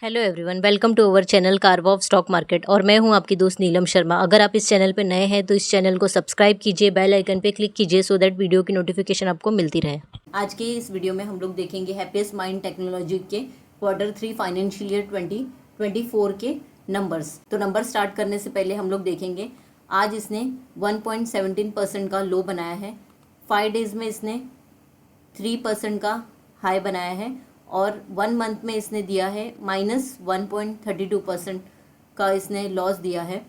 Hello everyone, welcome to our channel Karwa of stock market. और मैं हूं आपकी दोस्त नीलम शर्मा। अगर आप इस चैनल पे नए हैं तो इस चैनल को सब्सक्राइब कीजिए, बेल आइकन पे क्लिक कीजिए सो दैट वीडियो की नोटिफिकेशन आपको मिलती रहे। आज के इस वीडियो में हम लोग देखेंगे हैप्पीएस्ट माइंड टेक्नोलॉजी के Q3 फाइनेंशियल ईयर 2024 के नंबर्स। तो नंबर स्टार्ट करने से पहले हम लोग देखेंगे आज इसने 1.17% का लो बनाया है। 5 डेज में इसने 3% का हाई बनाया है और 1 मंथ में इसने दिया है -1.32% का इसने लॉस दिया है।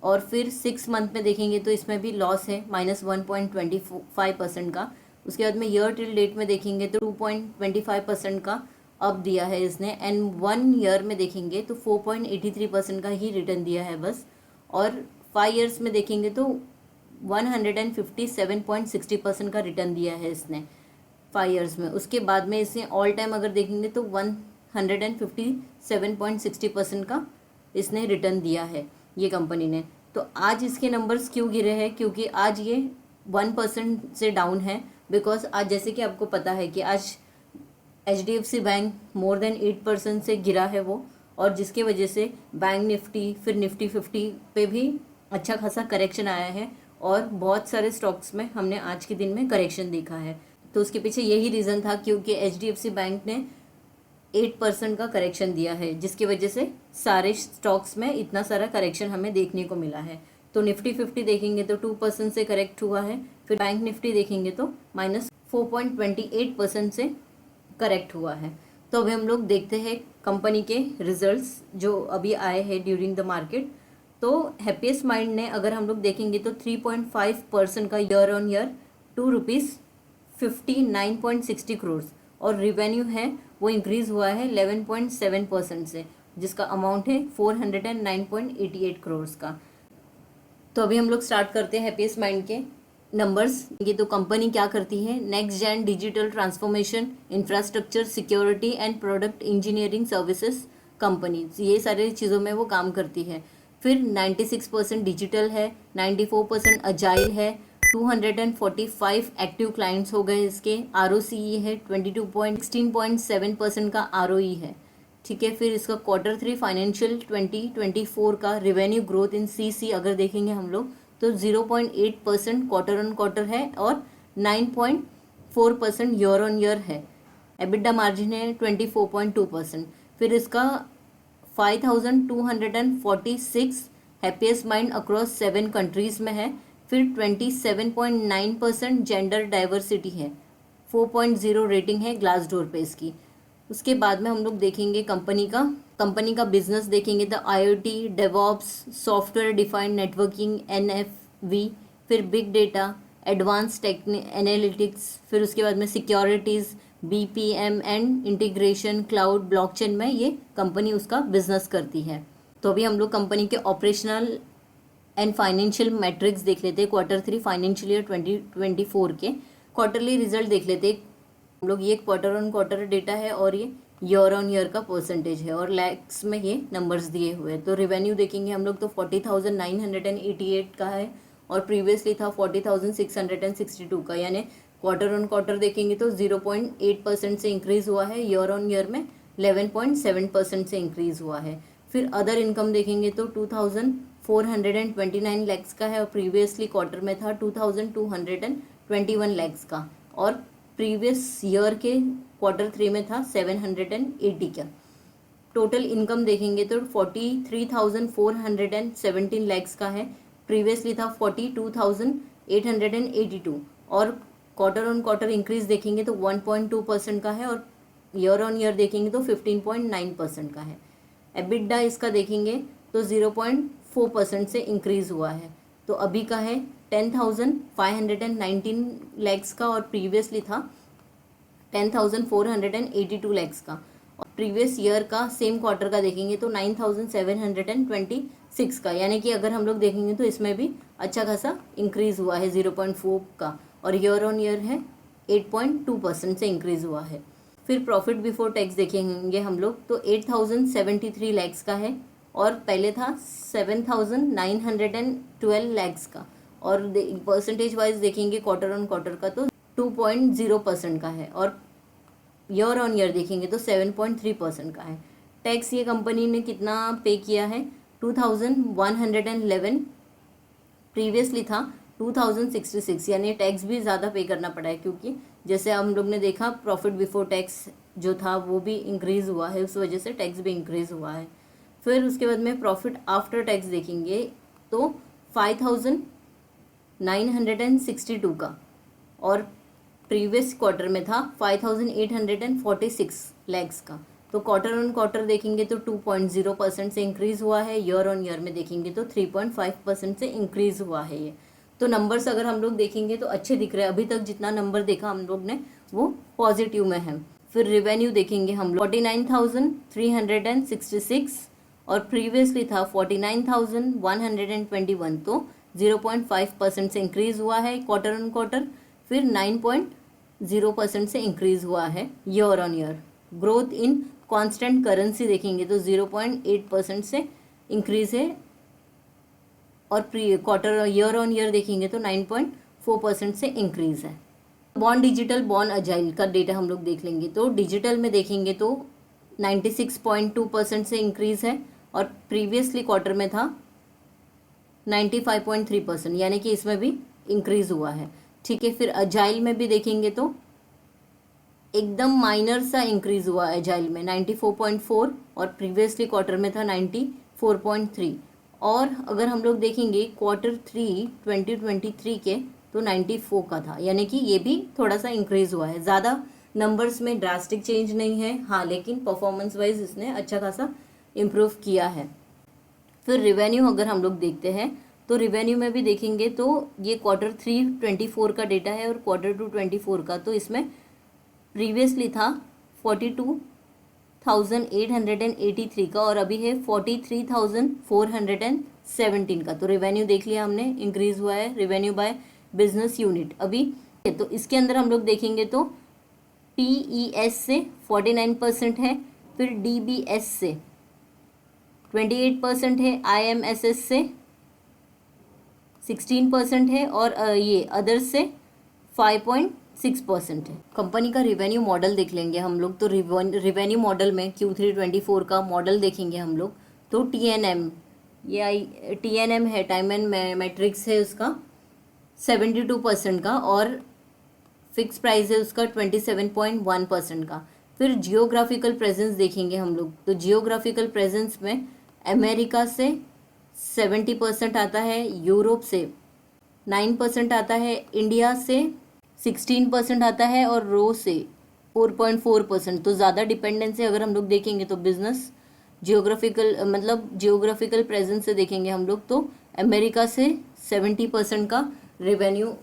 और फिर 6 मंथ में देखेंगे तो इसमें भी लॉस है -1.25% का। उसके बाद में ईयर टिल डेट में देखेंगे तो 2.25% का अप दिया है इसने। एंड 1 ईयर में देखेंगे तो 4.83% का ही रिटर्न दिया है बस। और 5 ईयर्स में देखेंगे तो 157.60% का रिटर्न दिया है इसने 5 ईयर्स में। उसके बाद में इसने ऑल टाइम अगर देखेंगे तो 157.60% का इसने रिटर्न दिया है ये कंपनी ने। तो आज इसके नंबर्स क्यों गिरे हैं? क्योंकि आज ये 1% से डाउन है। बिकॉज आज जैसे कि आपको पता है कि आज HDFC बैंक मोर देन 8% से गिरा है वो, और जिसके वजह से बैंक निफ्टी फिर निफ्टी 50 पे भी अच्छा खासा करेक्शन आया है और बहुत सारे स्टॉक्स में हमने आज के दिन में करेक्शन देखा है। तो उसके पीछे यही रीज़न था क्योंकि HDFC बैंक ने 8% का करेक्शन दिया है, जिसकी वजह से सारे स्टॉक्स में इतना सारा करेक्शन हमें देखने को मिला है। तो निफ्टी 50 देखेंगे तो 2% से करेक्ट हुआ है। फिर बैंक निफ्टी देखेंगे तो -4.28% से करेक्ट हुआ है। तो अभी हम लोग देखते हैं कंपनी के रिजल्ट्स जो अभी आए हैं ड्यूरिंग द मार्केट। तो हैप्पीएस्ट माइंड ने अगर हम लोग देखेंगे तो 3.5% का ईयर ऑन ईयर ₹259.60 करोड़ और रिवेन्यू है वो इंक्रीज हुआ है 11.7% से, जिसका अमाउंट है 409.88 करोड़ का। तो अभी हम लोग स्टार्ट करते हैं हैप्पीएस्ट माइंड के नंबर्स। ये तो कंपनी क्या करती है, next gen digital transformation, infrastructure, security and product engineering services company, ये सारी चीज़ों में वो काम करती है। फिर 96% डिजिटल है, 94% अजाइल है, 245 एक्टिव क्लाइंट्स हो गए इसके। ROCE है 16.7% का ROE है। ठीक है। फिर इसका Q3 फाइनेंशियल 2024 का रिवेन्यू ग्रोथ इन CC अगर देखेंगे हम लोग तो 0.8% क्वार्टर ऑन क्वार्टर है और 9.4% ईयर ऑन ईयर है। EBITDA मार्जिन है 24.2%। फिर इसका 5246 हैप्पीएस्ट माइंड अक्रॉस 7 कंट्रीज में है। फिर 27.9% जेंडर डाइवर्सिटी है, 4.0 रेटिंग है ग्लासडोर पे इसकी। उसके बाद में हम लोग देखेंगे कंपनी का बिजनेस देखेंगे तो IoT, DevOps, software defined networking NFV, फिर बिग डेटा, एडवांस एनालिटिक्स, फिर उसके बाद में securities, BPM and integration, cloud, blockchain में ये कंपनी उसका बिजनेस करती है। तो अभी हम लोग कंपनी के ऑपरेशनल एंड फाइनेंशियल मैट्रिक्स देख लेते हैं Q3 फाइनेंशियल ईयर 2024 के। क्वार्टरली रिजल्ट देख लेते हैं हम लोग। ये क्वार्टर ऑन क्वार्टर डेटा है और ये ईयर ऑन ईयर का परसेंटेज है और लैक्स में ये नंबर्स दिए हुए हैं। तो रिवेन्यू देखेंगे हम लोग तो 40,988 का है और प्रीवियसली था 40,662 का, यानी क्वार्टर ऑन क्वार्टर देखेंगे तो 0.8% से इंक्रीज़ हुआ है, ईयर ऑन ईयर में 11.7% से इंक्रीज़ हुआ है। फिर अदर इनकम देखेंगे तो 2,429 लैक्स का है और प्रीवियसली क्वार्टर में था 2,221 लैक्स का, और प्रीवियस ईयर के Q3 में था 780 का। टोटल इनकम देखेंगे तो 43,417 लैक्स का है, प्रीवियसली था 42,882, और क्वार्टर ऑन क्वार्टर इंक्रीज देखेंगे तो 1.2% का है और ईयर ऑन ईयर देखेंगे तो 15.9% का है। EBITDA इसका देखेंगे तो 0.4% से इंक्रीज हुआ है। तो अभी का है 10,519 लैक्स का और प्रीवियसली था 10,482 लैक्स का। और प्रीवियस ईयर का सेम क्वार्टर का देखेंगे तो 9,726 का, यानी कि अगर हम लोग देखेंगे तो इसमें भी अच्छा खासा इंक्रीज़ हुआ है 0.4 का, और ईयर ऑन ईयर है 8.2% से इंक्रीज़ हुआ है। फिर प्रॉफिट बिफोर टैक्स देखेंगे हम लोग तो 8,073 लैक्स का है और पहले था 7,912 लैक्स का, और परसेंटेज वाइज देखेंगे क्वार्टर ऑन क्वार्टर का तो 2.0% का है और ईयर ऑन ईयर देखेंगे तो 7.3% का है। टैक्स ये कंपनी ने कितना पे किया है, 2111, प्रीवियसली था 2066, यानी टैक्स भी ज़्यादा पे करना पड़ा है, क्योंकि जैसे हम लोग ने देखा प्रॉफिट बिफोर टैक्स जो था वो भी इंक्रीज़ हुआ है, उस वजह से टैक्स भी इंक्रीज़ हुआ है। फिर उसके बाद में प्रॉफिट आफ्टर टैक्स देखेंगे तो 5962 का, और प्रीवियस क्वार्टर में था 5846 लैक्स का। तो क्वार्टर ऑन क्वार्टर देखेंगे तो 2.0% से इंक्रीज़ हुआ है, ईयर ऑन ईयर में देखेंगे तो 3.5% से इंक्रीज़ हुआ है ये। तो नंबर्स अगर हम लोग देखेंगे तो अच्छे दिख रहे हैं, अभी तक जितना नंबर देखा हम लोग ने वो पॉजिटिव में है। फिर रेवेन्यू देखेंगे हम लोग 49,366 और प्रीवियसली था 49,121, तो 0.5% से इंक्रीज़ हुआ है क्वार्टर ऑन क्वार्टर। फिर 9.0% से इंक्रीज़ हुआ है year on year. Growth in constant currency देखेंगे तो 0.8% से इंक्रीज़ है, और क्वार्टर ईयर ऑन ईयर देखेंगे तो 9.4% से इंक्रीज़ है। बॉन्ड डिजिटल बॉन्ड अजाइल का डेटा हम लोग देख लेंगे तो डिजिटल में देखेंगे तो 96.2% से इंक्रीज़ है, और प्रीवियसली क्वार्टर में था 95.3%, यानी कि इसमें भी इंक्रीज़ हुआ है। ठीक है, फिर अजाइल में भी देखेंगे तो एकदम माइनर सा इंक्रीज़ हुआ है अजाइल में 94.4, और प्रीवियसली क्वार्टर में था 94.3। और अगर हम लोग देखेंगे क्वार्टर 3 2023 के तो 94 का था, यानी कि ये भी थोड़ा सा इंक्रीज़ हुआ है। ज़्यादा नंबर्स में ड्रास्टिक चेंज नहीं है, हाँ, लेकिन परफॉर्मेंस वाइज इसने अच्छा खासा इम्प्रूव किया है। फिर रिवेन्यू अगर हम लोग देखते हैं तो रिवेन्यू में भी देखेंगे तो ये क्वार्टर 3 24 का डेटा है और क्वार्टर 2 24 का, तो इसमें प्रीवियसली था 42,883 का और अभी है 43,417 का। तो रिवेन्यू देख लिया हमने, इंक्रीज़ हुआ है रिवेन्यू बाय बिजनेस यूनिट अभी। तो इसके अंदर हम लोग देखेंगे तो PES से 49% है, फिर DBS से 28% है, IMSS से 16% है, और ये अदर्स से 5.6% है। कंपनी का रिवेन्यू मॉडल देख लेंगे हम लोग, तो रिवेन्यू मॉडल में Q3 24 का मॉडल देखेंगे हम लोग तो TNM, ये TNM है, टाइम एंड मैट्रिक्स है उसका 72% का, और फिक्स प्राइस है उसका 27.1% का। फिर जियोग्राफिकल प्रेजेंस देखेंगे हम लोग, तो जियोग्राफिकल प्रेजेंस में अमेरिका से 70% आता है, यूरोप से 9% आता है, इंडिया से 16% आता है, और रो से 4.4%। तो ज़्यादा डिपेंडेंसी अगर हम लोग देखेंगे तो बिजनेस जियोग्राफिकल मतलब जियोग्राफिकल प्रेजेंस से देखेंगे हम लोग तो अमेरिका से 70% का रेवेन्यू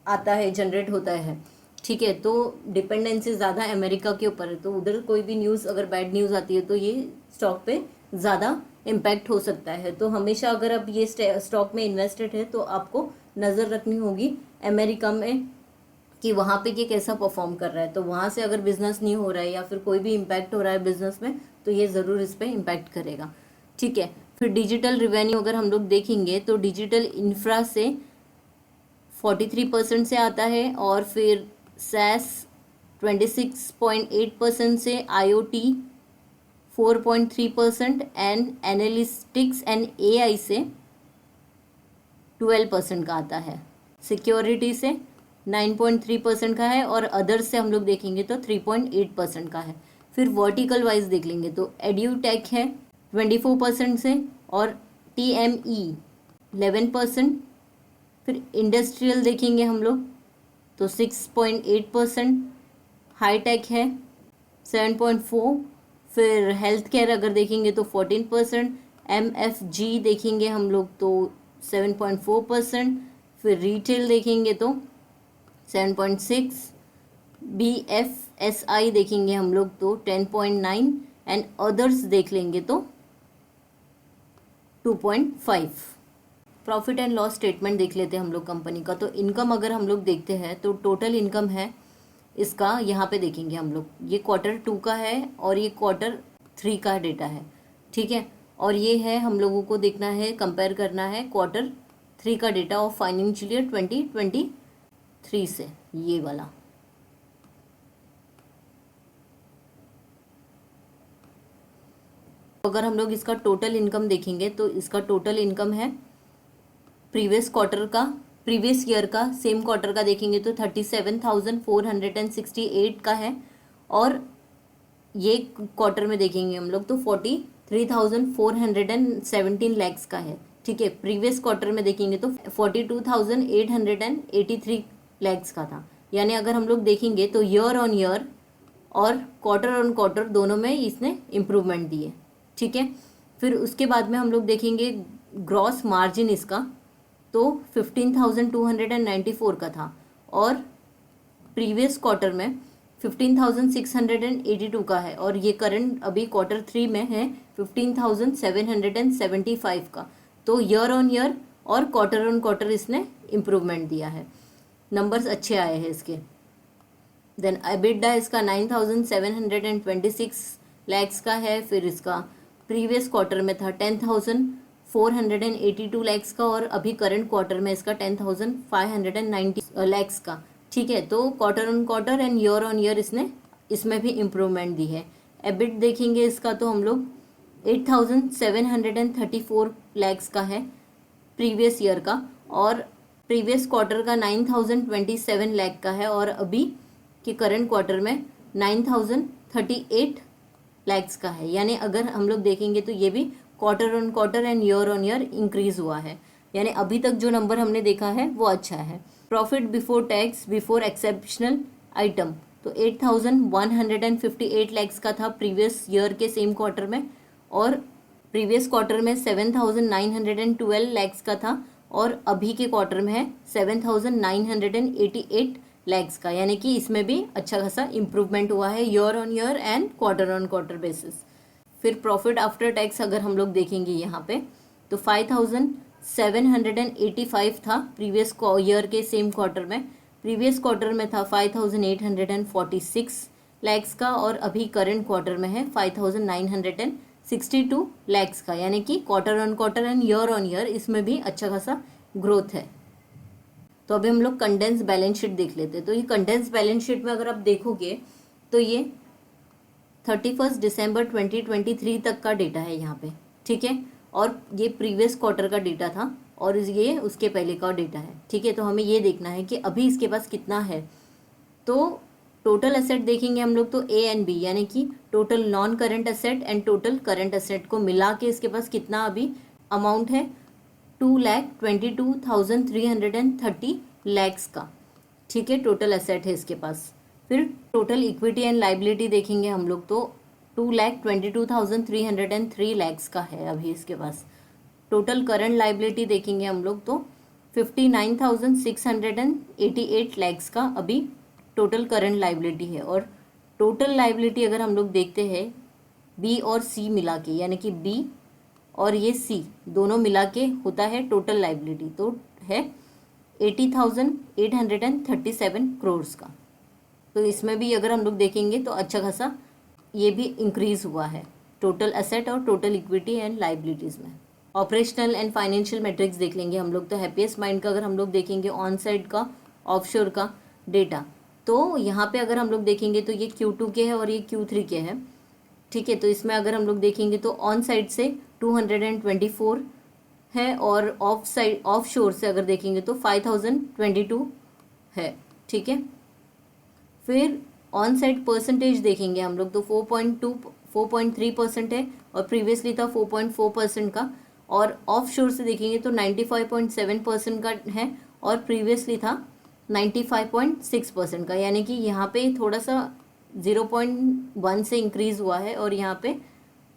आता है, जनरेट होता है। ठीक है, तो डिपेंडेंसी ज़्यादा अमेरिका के ऊपर है, तो उधर कोई भी न्यूज़ अगर बैड न्यूज़ आती है तो ये स्टॉक पे ज़्यादा इम्पैक्ट हो सकता है। तो हमेशा अगर आप ये स्टॉक में इन्वेस्टेड है तो आपको नज़र रखनी होगी अमेरिका में कि वहाँ पे ये कैसा परफॉर्म कर रहा है। तो वहाँ से अगर बिजनेस नहीं हो रहा है या फिर कोई भी इम्पैक्ट हो रहा है बिजनेस में तो ये ज़रूर इस पर इम्पैक्ट करेगा। ठीक है, फिर डिजिटल रिवेन्यू अगर हम लोग देखेंगे तो डिजिटल इंफ्रा से 43% से आता है, और फिर SaaS 26.8% से, IoT 4.3% and analytics and AI से 12% का आता है, सिक्योरिटी से 9.3% का है, और अदर्स से हम लोग देखेंगे तो 3.8% का है। फिर वर्टिकल वाइज देख लेंगे तो एड्यूटेक है 24% से, और TME 11%। फिर इंडस्ट्रियल देखेंगे हम लोग तो 6.8%, हाईटेक है 7.4%, फिर हेल्थ केयर अगर देखेंगे तो 14%, MFG देखेंगे हम लोग तो 7.4%, फिर रिटेल देखेंगे तो 7.6%, BFSI देखेंगे हम लोग तो 10.9%, एंड अदर्स देख लेंगे तो 2.5%। प्रॉफिट एंड लॉस स्टेटमेंट देख लेते हैं हम लोग कंपनी का। तो इनकम अगर हम लोग देखते हैं तो टोटल इनकम है इसका, यहाँ पे देखेंगे हम लोग, ये क्वार्टर 2 का है और ये क्वार्टर 3 का डेटा है। ठीक है, और ये है हम लोगों को देखना है, कंपेयर करना है क्वार्टर 3 का डेटा ऑफ फाइनेंशियल ईयर 2023 से, ये वाला। अगर हम लोग इसका टोटल इनकम देखेंगे तो इसका टोटल इनकम है प्रीवियस ईयर का सेम क्वार्टर का देखेंगे तो 37,468 का है, और ये क्वार्टर में देखेंगे हम लोग तो 43,417 लैक्स का है। ठीक है, प्रीवियस क्वार्टर में देखेंगे तो 42,883 लैक्स का था। यानी अगर हम लोग देखेंगे तो ईयर ऑन ईयर और क्वार्टर ऑन क्वार्टर दोनों में इसने इम्प्रूवमेंट दी है। ठीक है, फिर उसके बाद में हम लोग देखेंगे ग्रॉस मार्जिन इसका तो 15,294 का था, और प्रीवियस क्वार्टर में 15,682 का है, और ये करंट अभी क्वार्टर 3 में है 15,775 का। तो ईयर ऑन ईयर और क्वार्टर ऑन क्वार्टर इसने इम्प्रूवमेंट दिया है, नंबर्स अच्छे आए हैं इसके। देन एबिटा इसका 9,726 लैक्स का है, फिर इसका प्रीवियस क्वार्टर में था 10,482 लैक्स का, और अभी करंट क्वार्टर में इसका 10,590 लैक्स का। ठीक है, तो quarter on quarter and year on year इसमें भी इम्प्रूवमेंट दी है। एबिट देखेंगे इसका तो हम लोग 8,734 लैक्स का है प्रीवियस ईयर का, और प्रीवियस क्वार्टर का 9,027 लैख का है, और अभी के करंट क्वार्टर में 9,038 लैक्स का है। यानी अगर हम लोग देखेंगे तो ये भी quarter on quarter and year on year increase हुआ है। यानी अभी तक जो नंबर हमने देखा है वो अच्छा है। Profit before tax before exceptional item तो 8,158 लैक्स का था प्रीवियस ईयर के सेम क्वार्टर में, और प्रीवियस क्वार्टर में 7,912 लैक्स का था, और अभी के क्वार्टर में है 7,988 लैक्स का। यानी कि इसमें भी अच्छा खासा इम्प्रूवमेंट हुआ है year on year and quarter on quarter basis. फिर प्रॉफिट आफ्टर टैक्स अगर हम लोग देखेंगे यहाँ पे तो 5,785 था प्रीवियस ईयर के सेम क्वार्टर में, प्रीवियस क्वार्टर में था 5,846 लैक्स का, और अभी करंट क्वार्टर में है 5,962 लैक्स का। यानी कि quarter on quarter and year on year इसमें भी अच्छा खासा ग्रोथ है। तो अभी हम लोग कंडेंस बैलेंस शीट देख लेते हैं। तो ये कंडेंस बैलेंस शीट में अगर आप देखोगे तो ये 31 दिसंबर 2023 तक का डेटा है यहाँ पे। ठीक है, और ये प्रीवियस क्वार्टर का डेटा था, और ये उसके पहले का डेटा है। ठीक है, तो हमें ये देखना है कि अभी इसके पास कितना है। तो टोटल एसेट देखेंगे हम लोग तो ए एंड बी, यानी कि total non current asset and total current asset को मिला के इसके पास कितना अभी अमाउंट है 2,22,330 लैक्स का। ठीक है, टोटल एसेट है इसके पास। फिर टोटल इक्विटी एंड लाइबिलिटी देखेंगे हम लोग तो 2,22,303 लैक्स का है अभी इसके पास। टोटल करंट लाइबिलिटी देखेंगे हम लोग तो 59,688 लैक्स का अभी टोटल करंट लाइबिलिटी है। और टोटल लाइबिलिटी अगर हम लोग देखते हैं बी और सी मिला के, यानी कि बी और ये सी दोनों मिला के होता है टोटल लाइबिलिटी, तो है 80,837 करोड़ का। तो इसमें भी अगर हम लोग देखेंगे तो अच्छा खासा ये भी इंक्रीज हुआ है टोटल एसेट और टोटल इक्विटी एंड लाइबिलिटीज़ में। ऑपरेशनल एंड फाइनेंशियल मैट्रिक्स देख लेंगे हम लोग तो हैप्पीएस्ट माइंड का अगर हम लोग देखेंगे ऑन साइड का ऑफशोर का डेटा, तो यहाँ पे अगर हम लोग देखेंगे तो ये Q2 के है और ये Q3 के है। ठीक है, तो इसमें अगर हम लोग देखेंगे तो ऑन साइड से 224 है, और ऑफ शोर से अगर देखेंगे तो 5,022 है। ठीक है, फिर ऑन साइड परसेंटेज देखेंगे हम लोग तो 4.3% है, और प्रीवियसली था 4.4% का, और ऑफ शोर से देखेंगे तो 95.7% का है, और प्रीवियसली था 95.6% का। यानी कि यहाँ पे थोड़ा सा 0.1 से इंक्रीज हुआ है और यहाँ पे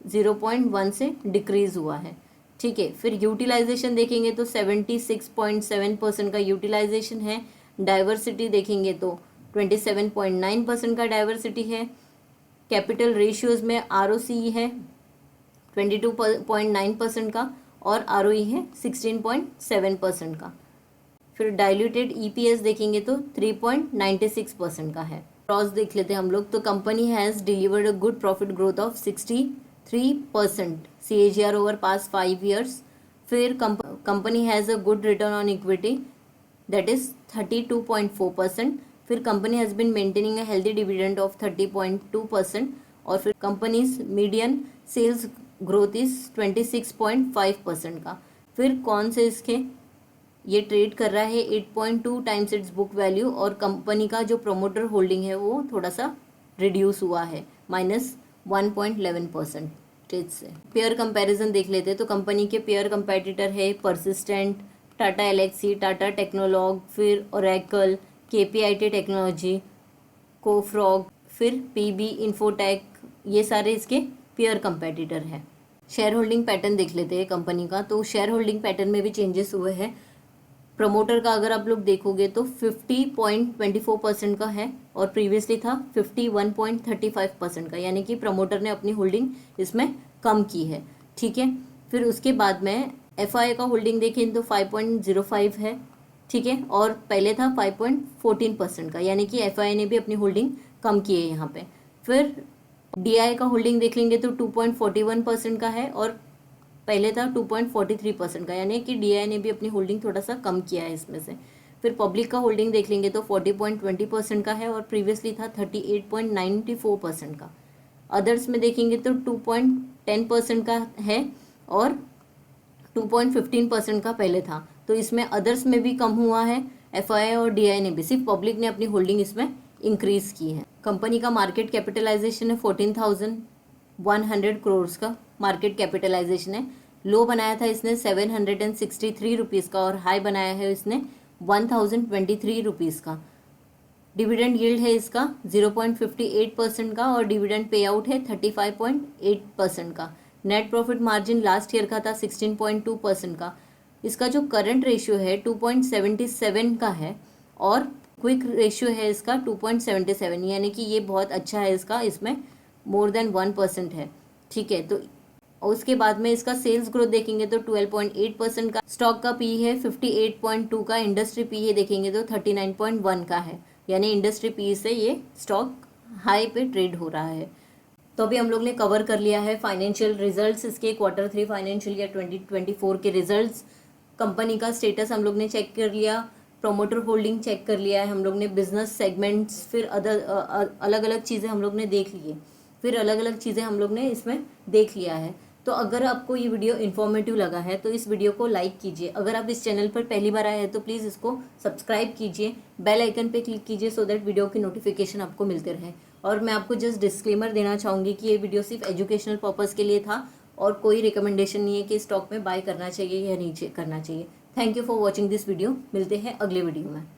0.1 से डिक्रीज हुआ है। ठीक है, फिर यूटिलाइजेशन देखेंगे तो 76.7% का यूटिलाइजेशन है। डाइवर्सिटी देखेंगे तो 27.9% का डाइवर्सिटी है। कैपिटल रेशियोज में ROCE है 22.9% का, और ROE है 16.7% का। फिर डाइल्यूटेड EPS देखेंगे तो 3.96% का है। ग्रॉस देख लेते हैं हम लोग तो company has delivered a good profit growth of 63% CAGR over past 5 years. फिर company has a good return on equity that is 32.4%। फिर company has been maintaining a healthy dividend of 30.2%। और फिर company's median sales growth is 26.5% का। फिर कौन से इसके ये ट्रेड कर रहा है 8.2 टाइम्स इट्स बुक वैल्यू, और कंपनी का जो प्रोमोटर होल्डिंग है वो थोड़ा सा रिड्यूस हुआ है -1.11% से। पेयर कंपैरिजन देख लेते हैं तो कंपनी के पेयर कंपेटिटर है परसिस्टेंट, टाटा एलेक्सी, टाटा टेक्नोलॉग, फिर ओरेकल, केपीआईटी टेक्नोलॉजी, कोफ्रॉग, फिर पीबी इन्फोटेक, ये सारे इसके पेयर कंपेटिटर हैं। शेयर होल्डिंग पैटर्न देख लेते हैं कंपनी का। तो शेयर होल्डिंग पैटर्न में भी चेंजेस हुए हैं। प्रमोटर का अगर आप लोग देखोगे तो 50.24% का है और प्रीवियसली था 51.35% का, यानी कि प्रमोटर ने अपनी होल्डिंग इसमें कम की है। ठीक है, फिर उसके बाद में एफआई का होल्डिंग देखें तो 5.05 है। ठीक है, और पहले था 5.14% का, यानी कि एफआई ने भी अपनी होल्डिंग कम की है यहाँ पे। फिर डीआई का होल्डिंग देख लेंगे तो 2.41% का है और पहले था 2.43% का, यानी कि डीआई ने भी अपनी होल्डिंग थोड़ा सा कम किया है इसमें से। फिर पब्लिक का होल्डिंग देख लेंगे तो 40.20% का है और प्रीवियसली था 38.94% का। अदर्स में देखेंगे तो 2.10% का है और 2.15% का पहले था। तो इसमें अदर्स में भी कम हुआ है एफआई और डीआई ने भी, सिर्फ पब्लिक ने अपनी होल्डिंग इसमें इंक्रीज की है। कंपनी का मार्केट कैपिटलाइजेशन है 14,100 करोड़ का मार्केट कैपिटलाइजेशन है। लो बनाया था इसने 763 रुपीज़ का और हाई बनाया है इसने 1023 रुपीज़ का। डिविडेंड यील्ड है इसका 0.58% का और डिविडेंड पे आउट है 35.8% का। Net profit margin last year का था 16.2% का। इसका जो करंट रेशियो है 2.77 का है और क्विक रेशियो है इसका 2.77, यानी कि ये बहुत अच्छा है इसका, इसमें मोर देन 1% है। ठीक है, तो उसके बाद में इसका सेल्स ग्रोथ देखेंगे तो 12.8% का। स्टॉक का पी है 58.2 का। इंडस्ट्री पी है देखेंगे तो 39.1 का है, यानी इंडस्ट्री पी से ये स्टॉक हाई पे ट्रेड हो रहा है। तो अभी हम लोग ने कवर कर लिया है फाइनेंशियल रिजल्ट्स इसके, Q3 फाइनेंशियल ईयर 2024 के रिजल्ट्स। कंपनी का स्टेटस हम लोग ने चेक कर लिया, प्रोमोटर होल्डिंग चेक कर लिया है हम लोग ने, बिजनेस सेगमेंट्स, फिर अलग अलग चीज़ें हम लोग ने देख ली है, फिर अलग अलग चीज़ें हम लोग ने इसमें देख लिया है। तो अगर आपको ये वीडियो इन्फॉर्मेटिव लगा है तो इस वीडियो को लाइक कीजिए। अगर आप इस चैनल पर पहली बार आए हैं तो प्लीज़ इसको सब्सक्राइब कीजिए, बेल आइकन पे क्लिक कीजिए सो दैट वीडियो की नोटिफिकेशन आपको मिलते रहे। और मैं आपको जस्ट डिस्क्लेमर देना चाहूँगी कि ये वीडियो सिर्फ एजुकेशनल पर्पज़ के लिए था और कोई रिकमेंडेशन नहीं है कि स्टॉक में बाय करना चाहिए या नहीं करना चाहिए। Thank you for watching this video. मिलते हैं अगले वीडियो में।